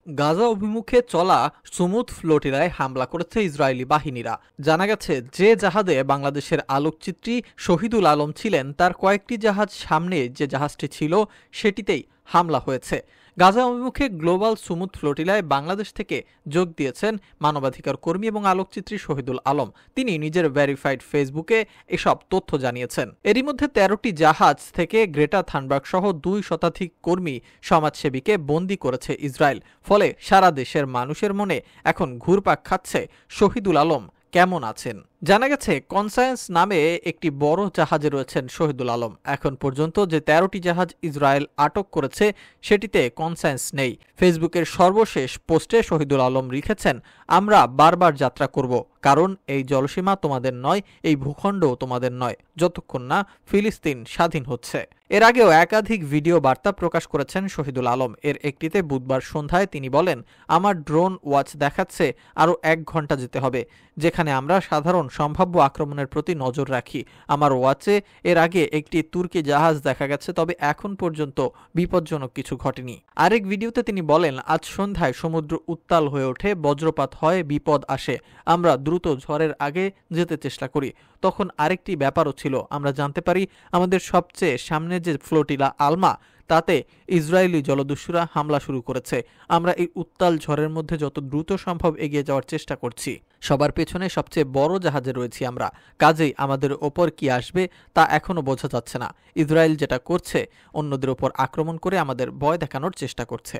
গাজা অভিমুখে চলা সুমুদ ফ্লোটিলায় হামলা করেছে ইসরায়েলি বাহিনীরা। জানা গেছে, যে জাহাজে বাংলাদেশের আলোকচিত্রী শহীদুল আলম ছিলেন তার কয়েকটি জাহাজ সামনে যে জাহাজটি ছিল সেটিতেই হামলা হয়েছে। গাজা অভিমুখে গ্লোবাল সুমুদ ফ্লোটিলায় বাংলাদেশ থেকে যোগ দিয়েছেন মানবাধিকার কর্মী এবং আলোকচিত্রী শহীদুল আলম। তিনি নিজের ভেরিফাইড ফেসবুকে এসব তথ্য জানিয়েছেন। এরই মধ্যে ১৩টি জাহাজ থেকে গ্রেটা থানবার্গ সহ ২ শতাধিক কর্মী সমাজসেবীকে বন্দী করেছে ইসরায়েল। ফলে সারা দেশের মানুষের মনে এখন ঘুরপাক খাচ্ছে শহীদুল আলম কেমন আছেন। জানা গেছে, কনসায়েন্স নামে একটি বড় জাহাজে রয়েছেন শহীদুল আলম। এখন পর্যন্ত যে ১৩টি জাহাজ ইসরায়েল আটক করেছে সেটিতে কনসায়েন্স নেই। ফেসবুকের সর্বশেষ পোস্টে শহীদুল আলম লিখেছেন, আমরা বারবার যাত্রা করব, কারণ এই জলসীমা তোমাদের নয়, এই ভূখণ্ডও তোমাদের নয়, যতক্ষণ না ফিলিস্তিন স্বাধীন হচ্ছে। এর আগেও একাধিক ভিডিও বার্তা প্রকাশ করেছেন শহীদুল আলম। এর একটিতে বুধবার সন্ধ্যায় তিনি বলেন, আমার ড্রোন ওয়াচ দেখাচ্ছে আরও ১ ঘন্টা যেতে হবে, যেখানে আমরা সাধারণ সম্ভাব্য আক্রমণের প্রতি নজর রাখি। আমার ওয়াচে এর আগে একটি তুর্কি জাহাজ দেখা গেছে, তবে এখন পর্যন্ত বিপজ্জনক কিছু ঘটেনি। আরেক ভিডিওতে তিনি বলেন, আজ সন্ধ্যায় সমুদ্র উত্তাল হয়ে ওঠে, বজ্রপাত হয়, বিপদ আসে। আমরা দ্রুত ঝড়ের আগে যেতে চেষ্টা করি। তখন আরেকটি ব্যাপারও ছিল, আমরা জানতে পারি আমাদের সবচেয়ে সামনে যে ফ্লোটিলা আলমা, তাতে ইসরায়েলি জলদস্যুরা হামলা শুরু করেছে। আমরা এই উত্তাল ঝড়ের মধ্যে যত দ্রুত সম্ভব এগিয়ে যাওয়ার চেষ্টা করছি। সবার পেছনে সবচেয়ে বড় জাহাজে রয়েছি আমরা, কাজেই আমাদের ওপর কি আসবে তা এখনো বোঝা যাচ্ছে না। ইসরায়েল যেটা করছে, অন্যদের ওপর আক্রমণ করে আমাদের ভয় দেখানোর চেষ্টা করছে।